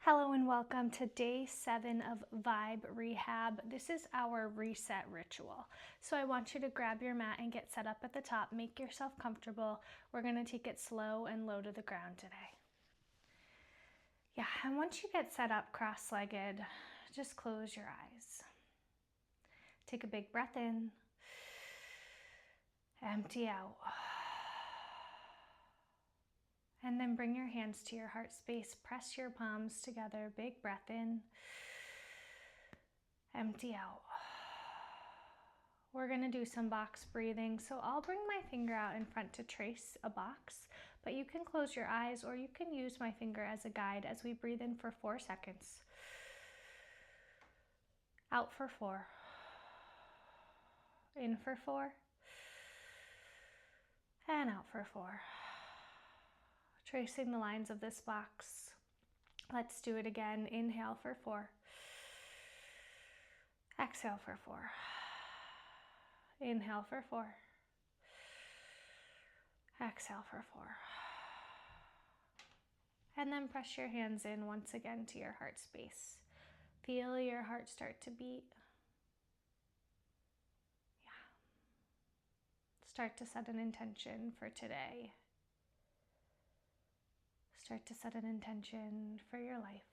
Hello and welcome to day 7 of Vibe Rehab. This is our reset ritual. So I want you to grab your mat and get set up at the top. Make yourself comfortable. We're going to take it slow and low to the ground today. Yeah, and once you get set up cross-legged, just close your eyes. Take a big breath in. Empty out. And then bring your hands to your heart space. Press your palms together. Big breath in. Empty out. We're going to do some box breathing. So I'll bring my finger out in front to trace a box, but you can close your eyes or you can use my finger as a guide as we breathe in for 4 seconds. Out for 4. In for 4. And out for 4. Tracing the lines of this box. Let's do it again. Inhale for 4. Exhale for 4. Inhale for 4. Exhale for 4. And then press your hands in once again to your heart space. Feel your heart start to beat. Yeah. Start to set an intention for today. Start to set an intention for your life.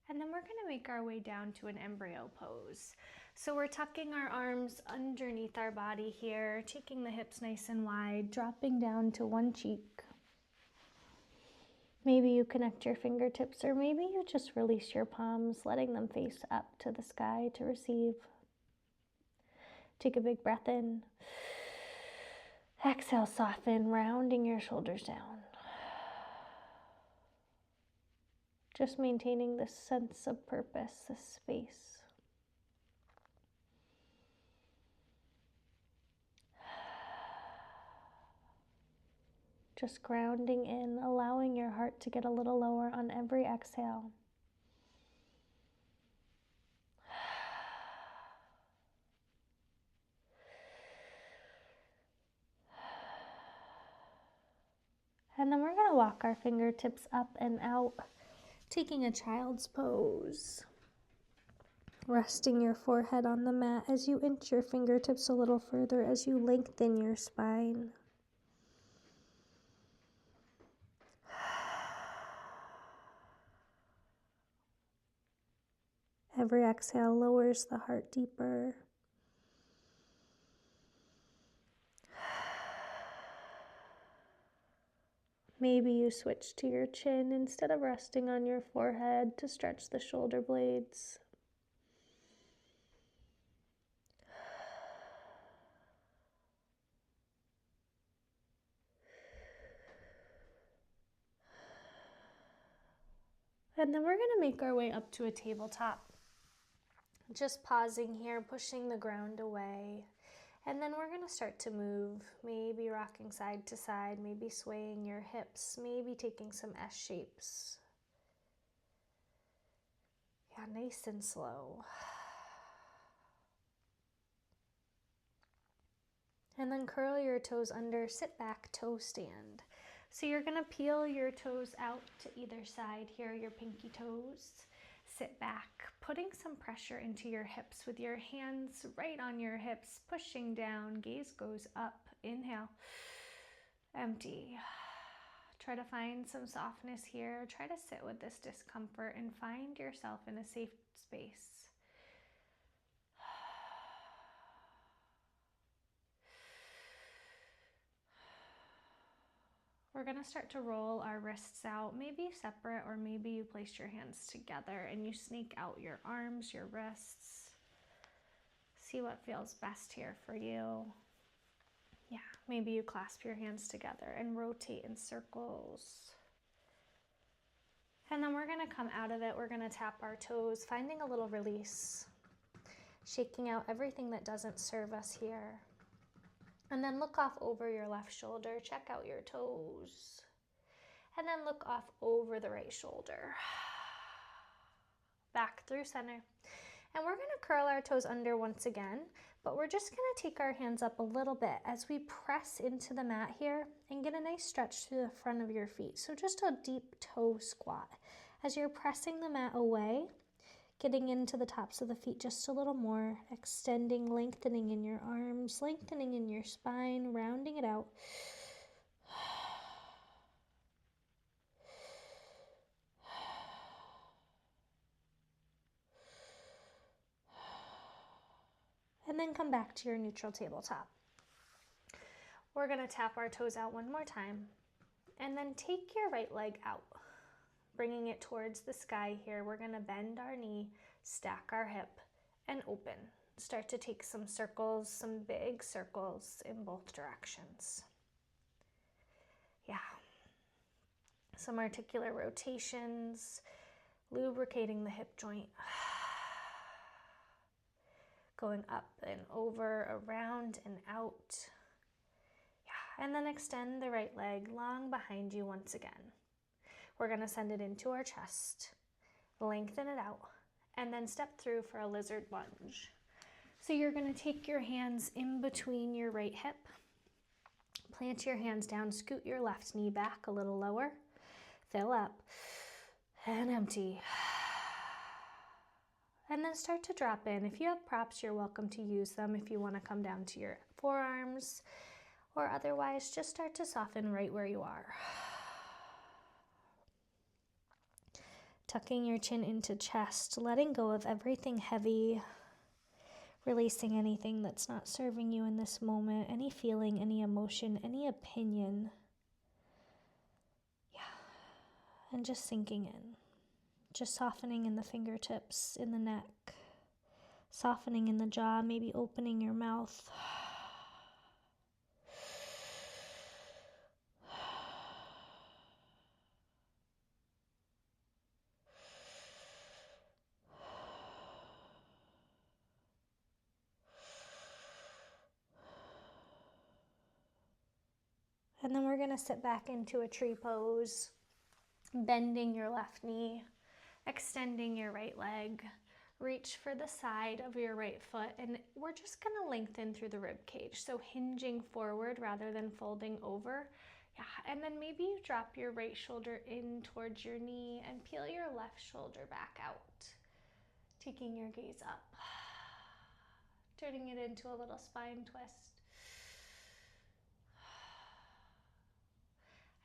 And then we're going to make our way down to an embryo pose. So we're tucking our arms underneath our body here, taking the hips nice and wide, dropping down to one cheek. Maybe you connect your fingertips, or maybe you just release your palms, letting them face up to the sky to receive. Take a big breath in. Exhale, soften, rounding your shoulders down. Just maintaining this sense of purpose, this space. Just grounding in, allowing your heart to get a little lower on every exhale. And then we're going to walk our fingertips up and out, taking a child's pose. Resting your forehead on the mat as you inch your fingertips a little further as you lengthen your spine. Every exhale lowers the heart deeper. Maybe you switch to your chin instead of resting on your forehead to stretch the shoulder blades. And then we're going to make our way up to a tabletop. Just pausing here, pushing the ground away. And then we're going to start to move, maybe rocking side to side, maybe swaying your hips, maybe taking some S shapes. Yeah, nice and slow. And then curl your toes under, sit back, toe stand. So you're going to peel your toes out to either side here, your pinky toes. Sit back, putting some pressure into your hips with your hands right on your hips, pushing down, gaze goes up, inhale, empty. Try to find some softness here. Try to sit with this discomfort and find yourself in a safe space. We're going to start to roll our wrists out, maybe separate, or maybe you place your hands together and you sneak out your arms, your wrists. See what feels best here for you. Yeah, maybe you clasp your hands together and rotate in circles. And then we're going to come out of it. We're going to tap our toes, finding a little release, shaking out everything that doesn't serve us here. And then look off over your left shoulder, check out your toes. And then look off over the right shoulder. Back through center. And we're going to curl our toes under once again, But we're just gonna take our hands up a little bit as we press into the mat here and get a nice stretch through the front of your feet. So just a deep toe squat. As you're pressing the mat away, getting into the tops of the feet just a little more, extending, lengthening in your arms, lengthening in your spine, rounding it out. And then come back to your neutral tabletop. We're gonna tap our toes out one more time, and then take your right leg out, bringing it towards the sky here. We're gonna bend our knee, stack our hip, and open. Start to take some circles, some big circles in both directions. Yeah. Some articular rotations, lubricating the hip joint. Going up and over, around and out. Yeah, and then extend the right leg long behind you once again. We're gonna send it into our chest, lengthen it out, and then step through for a lizard lunge. So you're gonna take your hands in between your right hip, plant your hands down, scoot your left knee back a little lower, fill up, and empty. And then start to drop in. If you have props, you're welcome to use them if you want to come down to your forearms, or otherwise just start to soften right where you are. Tucking your chin into chest, letting go of everything heavy, releasing anything that's not serving you in this moment, any feeling, any emotion, any opinion. Yeah, and just sinking in. Just softening in the fingertips, in the neck, softening in the jaw, maybe opening your mouth. And then we're going to sit back into a tree pose, bending your left knee, extending your right leg, reach for the side of your right foot, and we're just going to lengthen through the rib cage, so hinging forward rather than folding over. Yeah, and then maybe you drop your right shoulder in towards your knee and peel your left shoulder back out, taking your gaze up, turning it into a little spine twist.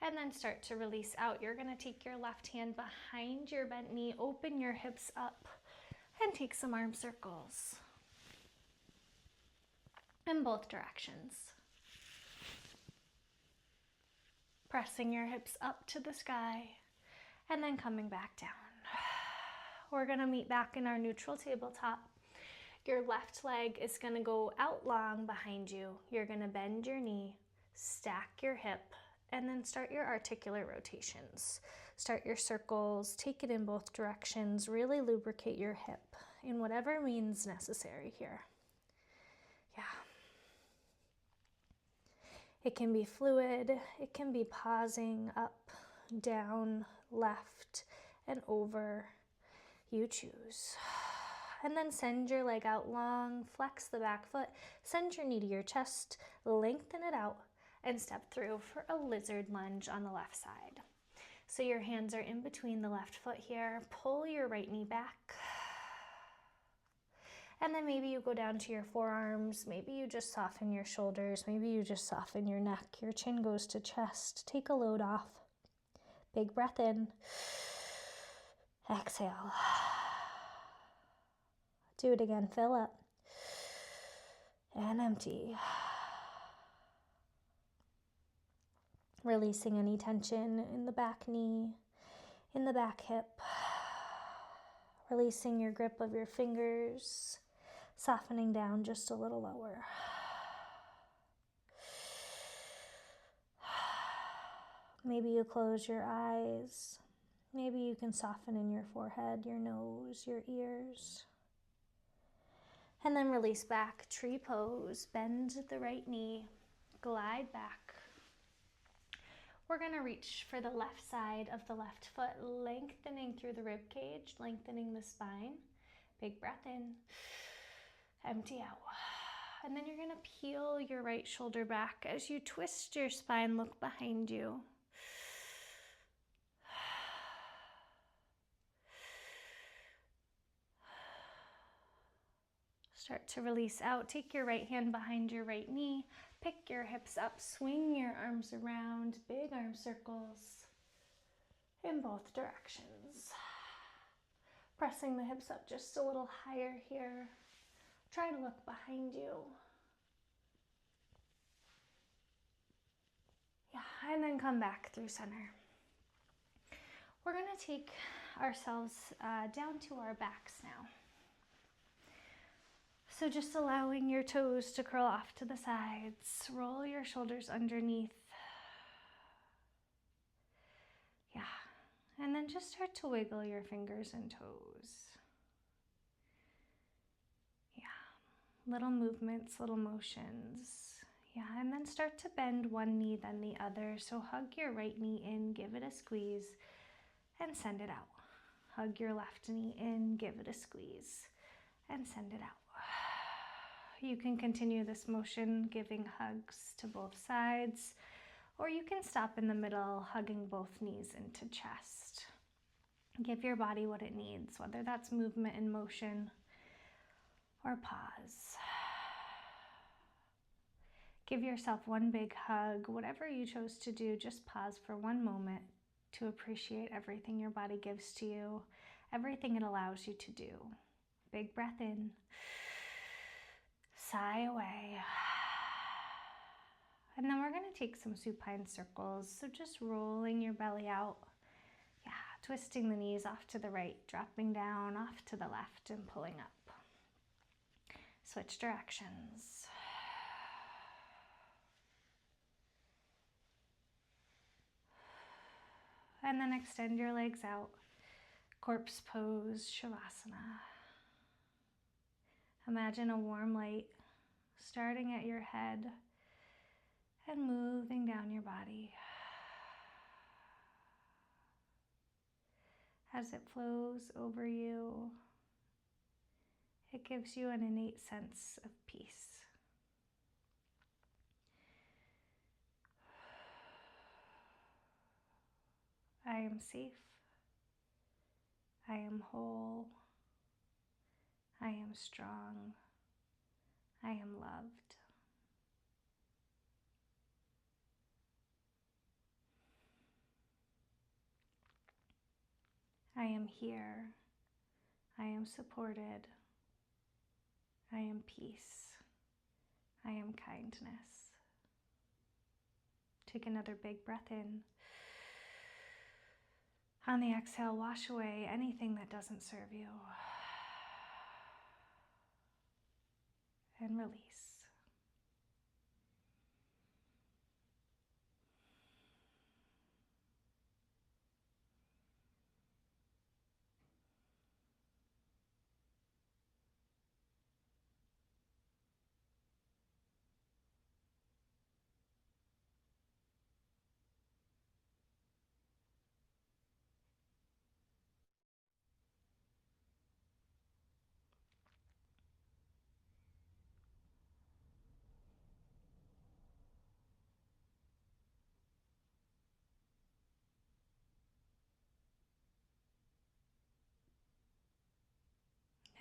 And then start to release out. You're gonna take your left hand behind your bent knee, open your hips up, and take some arm circles in both directions. Pressing your hips up to the sky, and then coming back down. We're gonna meet back in our neutral tabletop. Your left leg is gonna go out long behind you. You're gonna bend your knee, stack your hip, and then start your articular rotations. Start your circles, take it in both directions, really lubricate your hip in whatever means necessary here. Yeah. It can be fluid, it can be pausing up, down, left, and over. You choose. And then send your leg out long, flex the back foot, send your knee to your chest, lengthen it out, and step through for a lizard lunge on the left side. So your hands are in between the left foot here. Pull your right knee back. And then maybe you go down to your forearms. Maybe you just soften your shoulders. Maybe you just soften your neck. Your chin goes to chest. Take a load off. Big breath in. Exhale. Do it again. Fill up. And empty. Releasing any tension in the back knee, in the back hip. Releasing your grip of your fingers, softening down just a little lower. Maybe you close your eyes. Maybe you can soften in your forehead, your nose, your ears. And then release back, tree pose, bend the right knee, glide back. We're gonna reach for the left side of the left foot, lengthening through the rib cage, lengthening the spine. Big breath in, empty out. And then you're going to peel your right shoulder back. As you twist your spine, look behind you. Start to release out. Take your right hand behind your right knee. Pick your hips up. Swing your arms around. Big arm circles in both directions. Pressing the hips up just a little higher here. Try to look behind you. Yeah, and then come back through center. We're going to take ourselves down to our backs now. So just allowing your toes to curl off to the sides. Roll your shoulders underneath. Yeah. And then just start to wiggle your fingers and toes. Yeah. Little movements, little motions. Yeah. And then start to bend one knee, then the other. So hug your right knee in, give it a squeeze, and send it out. Hug your left knee in, give it a squeeze, and send it out. You can continue this motion giving hugs to both sides, or you can stop in the middle, hugging both knees into chest. Give your body what it needs, whether that's movement and motion or pause. Give yourself one big hug. Whatever you chose to do, just pause for one moment to appreciate everything your body gives to you, everything it allows you to do. Big breath in. Sigh away. And then we're going to take some supine circles. So just rolling your belly out. Yeah, twisting the knees off to the right, dropping down off to the left and pulling up. Switch directions. And then extend your legs out. Corpse pose, Shavasana. Imagine a warm light starting at your head and moving down your body. As it flows over you, it gives you an innate sense of peace. I am safe. I am whole. I am strong. I am loved. I am here. I am supported. I am peace. I am kindness. Take another big breath in. On the exhale, wash away anything that doesn't serve you. And release.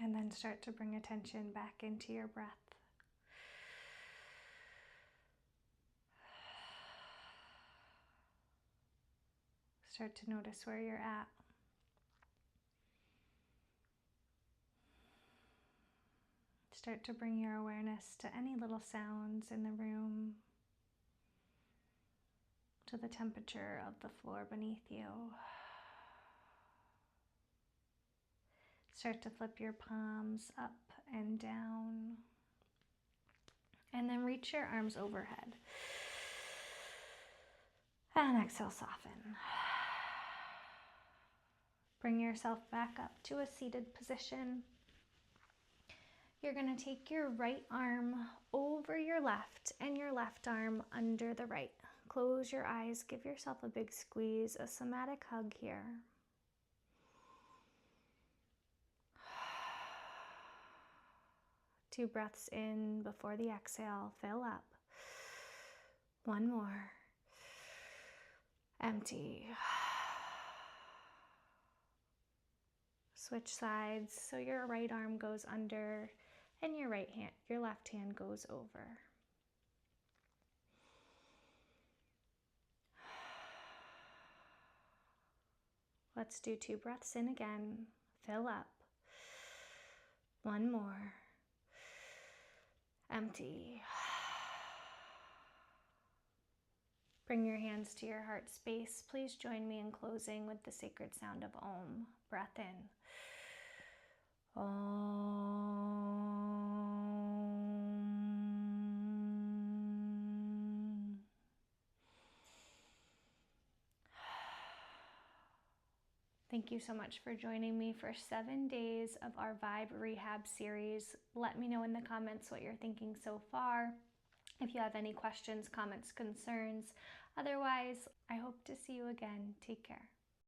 And then start to bring attention back into your breath. Start to notice where you're at. Start to bring your awareness to any little sounds in the room, to the temperature of the floor beneath you. Start to flip your palms up and down. And then reach your arms overhead. And exhale, soften. Bring yourself back up to a seated position. You're going to take your right arm over your left and your left arm under the right. Close your eyes, give yourself a big squeeze, a somatic hug here. 2 breaths in before the exhale. Fill up. 1 more. Empty. Switch sides. So your right arm goes under and your left hand goes over. Let's do 2 breaths in again. Fill up. 1 more. Empty. Bring your hands to your heart space. Please join me in closing with the sacred sound of Om. Breath in. Om. Thank you so much for joining me for 7 days of our Vibe Rehab series. Let me know in the comments what you're thinking so far. If you have any questions, comments, concerns. Otherwise, I hope to see you again. Take care.